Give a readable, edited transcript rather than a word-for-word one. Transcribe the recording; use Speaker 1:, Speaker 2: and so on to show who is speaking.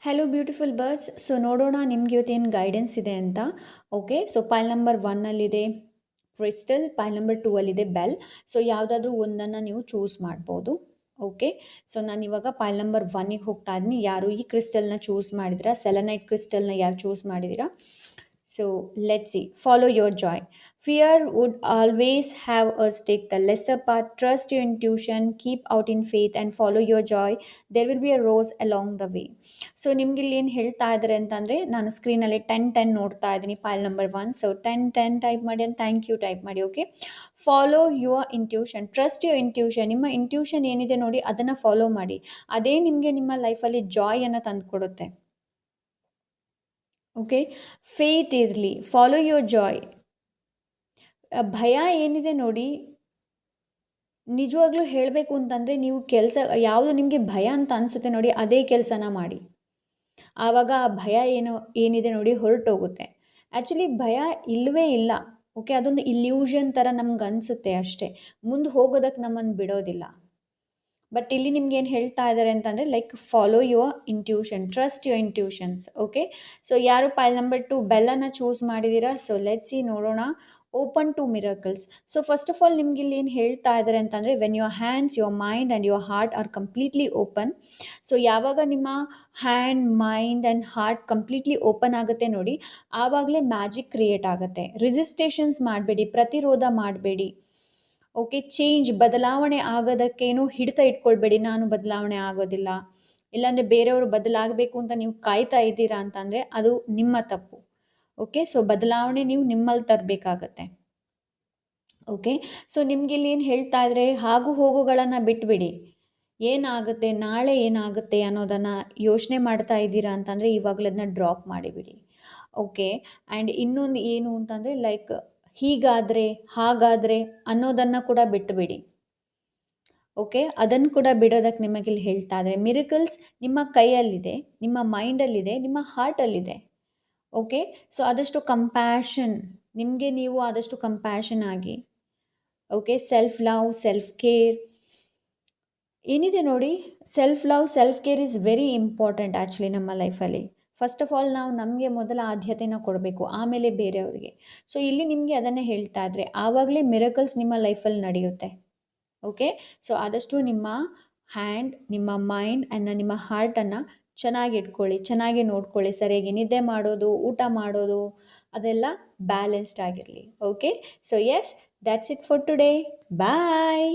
Speaker 1: Hello beautiful birds. So ನೋಡೋಣ ನಿಮ್ಗೆ ಇವತ್ತೇನು ಗೈಡೆನ್ಸ್ ಇದೆ ಅಂತ. ಓಕೆ, ಸೊ ಪೈಲ್ ನಂಬರ್ 1ಅಲ್ಲಿದೆ ಕ್ರಿಸ್ಟಲ್, ಪೈಲ್ ನಂಬರ್ 2ಅಲ್ಲಿದೆ ಬೆಲ್. ಸೊ ಯಾವುದಾದ್ರೂ ಒಂದನ್ನು ನೀವು ಚೂಸ್ ಮಾಡ್ಬೋದು. ಓಕೆ, ಸೊ ನಾನು ಇವಾಗ ಪೈಲ್ ನಂಬರ್ 1ಗೆ ಹೋಗ್ತಾ ಇದ್ದೀನಿ. ಯಾರು ಈ ಕ್ರಿಸ್ಟಲ್ನ ಚೂಸ್ ಮಾಡಿದಿರಾ, ಸೆಲೆನೈಟ್ ಕ್ರಿಸ್ಟಲ್ನ ಯಾರು ಚೂಸ್ ಮಾಡಿದ್ದೀರಾ? So let's see. Follow your joy. Fear would always have us take the lesser path. Trust your intuition, keep out in faith, and follow your joy. There will be a rose along the way. So ನಿಮ್ಗೆ ಇಲ್ಲಿ ಏನು ಹೇಳ್ತಾ ಇದ್ದಾರೆ ಅಂತಂದರೆ, ನಾನು ಸ್ಕ್ರೀನಲ್ಲಿ 10 ನೋಡ್ತಾ ಇದ್ದೀನಿ, file number 1. So 10 type ಮಾಡಿ ಅಂತ ಥ್ಯಾಂಕ್ ಯು ಟೈಪ್ ಮಾಡಿ. Okay, follow your intuition, trust your intuition. ನಿಮ್ಮ ಇಂಟ್ಯೂಷನ್ ಏನಿದೆ ನೋಡಿ, ಅದನ್ನು ಫಾಲೋ ಮಾಡಿ. ಅದೇ ನಿಮಗೆ ನಿಮ್ಮ ಲೈಫಲ್ಲಿ ಜಾಯನ್ನು ತಂದುಕೊಡುತ್ತೆ. ಓಕೆ, ಫೇತ್ ಇರಲಿ, ಫಾಲೋ ಯುವರ್ ಜಾಯ್. ಭಯ ಏನಿದೆ ನೋಡಿ, ನಿಜವಾಗ್ಲೂ ಹೇಳಬೇಕು ಅಂತಂದರೆ, ನೀವು ಕೆಲಸ ಯಾವುದು ನಿಮಗೆ ಭಯ ಅಂತ ಅನಿಸುತ್ತೆ ನೋಡಿ, ಅದೇ ಕೆಲಸನ ಮಾಡಿ. ಆವಾಗ ಆ ಭಯ ಏನಿದೆ ನೋಡಿ ಹೊರಟೋಗುತ್ತೆ. ಆ್ಯಕ್ಚುಲಿ ಭಯ ಇಲ್ಲವೇ ಇಲ್ಲ. ಓಕೆ, ಅದೊಂದು ಇಲ್ಯೂಷನ್ ಥರ ನಮ್ಗೆ ಅನಿಸುತ್ತೆ ಅಷ್ಟೇ, ಮುಂದೆ ಹೋಗೋದಕ್ಕೆ ನಮ್ಮನ್ನು ಬಿಡೋದಿಲ್ಲ. ಬಟ್ ಇಲ್ಲಿ ನಿಮ್ಗೆ ಏನು ಹೇಳ್ತಾ ಇದ್ದಾರೆ ಅಂತಂದರೆ, like follow your intuition, trust your intuitions. Okay, so ಯಾರು ಪೈಲ್ ನಂಬರ್ 2 ಬೆಲ್ಲನ್ನು ಚೂಸ್ ಮಾಡಿದ್ದೀರಾ? ಸೊ ಲೆಟ್ಸ್ ಸಿ, ನೋಡೋಣ. Open to miracles. So first of all ನಿಮ್ಗೆ ಇಲ್ಲಿ ಏನು ಹೇಳ್ತಾ ಇದ್ದಾರೆ ಅಂತಂದರೆ, when your hands, your mind and your heart are completely open. So ಯಾವಾಗ ನಿಮ್ಮ hand, mind and heart completely open ಆಗುತ್ತೆ ನೋಡಿ, ಆವಾಗಲೇ ಮ್ಯಾಜಿಕ್ ಕ್ರಿಯೇಟ್ ಆಗುತ್ತೆ. ರಿಸಿಸ್ಟೇಷನ್ಸ್ ಮಾಡಬೇಡಿ, ಪ್ರತಿರೋಧ ಮಾಡಬೇಡಿ. ಓಕೆ, ಚೇಂಜ್, ಬದಲಾವಣೆ ಆಗೋದಕ್ಕೇನು ಹಿಡಿತ ಇಟ್ಕೊಳ್ಬೇಡಿ, ನಾನು ಬದಲಾವಣೆ ಆಗೋದಿಲ್ಲ, ಇಲ್ಲಾಂದರೆ ಬೇರೆಯವರು ಬದಲಾಗಬೇಕು ಅಂತ ನೀವು ಕಾಯ್ತಾ ಇದ್ದೀರಾ ಅಂತಂದರೆ ಅದು ನಿಮ್ಮ ತಪ್ಪು. ಓಕೆ, ಸೊ ಬದಲಾವಣೆ ನೀವು ನಿಮ್ಮಲ್ಲಿ ತರಬೇಕಾಗತ್ತೆ. ಓಕೆ, ಸೊ ನಿಮ್ಗೆ ಇಲ್ಲಿ ಏನು ಹೇಳ್ತಾ ಇದ್ರೆ, ಆಗು ಹೋಗುಗಳನ್ನು ಬಿಟ್ಬಿಡಿ. ಏನಾಗುತ್ತೆ, ನಾಳೆ ಏನಾಗುತ್ತೆ ಅನ್ನೋದನ್ನು ಯೋಚನೆ ಮಾಡ್ತಾ ಇದ್ದೀರಾ ಅಂತಂದರೆ ಇವಾಗಲೇ ಅದನ್ನ ಡ್ರಾಪ್ ಮಾಡಿಬಿಡಿ. ಓಕೆ, ಆ್ಯಂಡ್ ಇನ್ನೊಂದು ಏನು ಅಂತಂದರೆ, ಲೈಕ್ ಹೀಗಾದರೆ ಹಾಗಾದರೆ ಅನ್ನೋದನ್ನು ಕೂಡ ಬಿಟ್ಟುಬಿಡಿ. ಓಕೆ, ಅದನ್ನು ಕೂಡ ಬಿಡೋದಕ್ಕೆ ನಿಮಗಿಲ್ಲಿ ಹೇಳ್ತಾ ಇದ್ದಾರೆ. ಮಿರಕಲ್ಸ್ ನಿಮ್ಮ ಕೈಯಲ್ಲಿದೆ, ನಿಮ್ಮ ಮೈಂಡಲ್ಲಿದೆ, ನಿಮ್ಮ ಹಾರ್ಟಲ್ಲಿದೆ. ಓಕೆ, ಸೊ ಆದಷ್ಟು ಕಂಪ್ಯಾಷನ್, ನಿಮಗೆ ನೀವು ಆದಷ್ಟು ಕಂಪ್ಯಾಷನ್ ಆಗಿ. Okay, self love, self care ಏನಿದೆ ನೋಡಿ, self love, self care is very important actually ನಮ್ಮ ಲೈಫಲ್ಲಿ. ಫಸ್ಟ್ ಆಫ್ ಆಲ್ ನಾವು ನಮಗೆ ಮೊದಲ ಆದ್ಯತೆನ ಕೊಡಬೇಕು, ಆಮೇಲೆ ಬೇರೆಯವರಿಗೆ. ಸೊ ಇಲ್ಲಿ ನಿಮಗೆ ಅದನ್ನೇ ಹೇಳ್ತಾ ಇದ್ರೆ, ಆವಾಗಲೇ ಮಿರಕಲ್ಸ್ ನಿಮ್ಮ ಲೈಫಲ್ಲಿ ನಡೆಯುತ್ತೆ. ಓಕೆ, ಸೊ ಆದಷ್ಟು ನಿಮ್ಮ ಹ್ಯಾಂಡ್, ನಿಮ್ಮ ಮೈಂಡ್ ಆ್ಯಂಡ್ ನಿಮ್ಮ ಹಾರ್ಟನ್ನು ಚೆನ್ನಾಗಿ ಇಟ್ಕೊಳ್ಳಿ, ಚೆನ್ನಾಗಿ ನೋಡ್ಕೊಳ್ಳಿ. ಸರಿಯಾಗಿ ನಿದ್ದೆ ಮಾಡೋದು, ಊಟ ಮಾಡೋದು, ಅದೆಲ್ಲ ಬ್ಯಾಲೆನ್ಸ್ಡ್ ಆಗಿರಲಿ. Okay, so yes, that's it for today. Bye.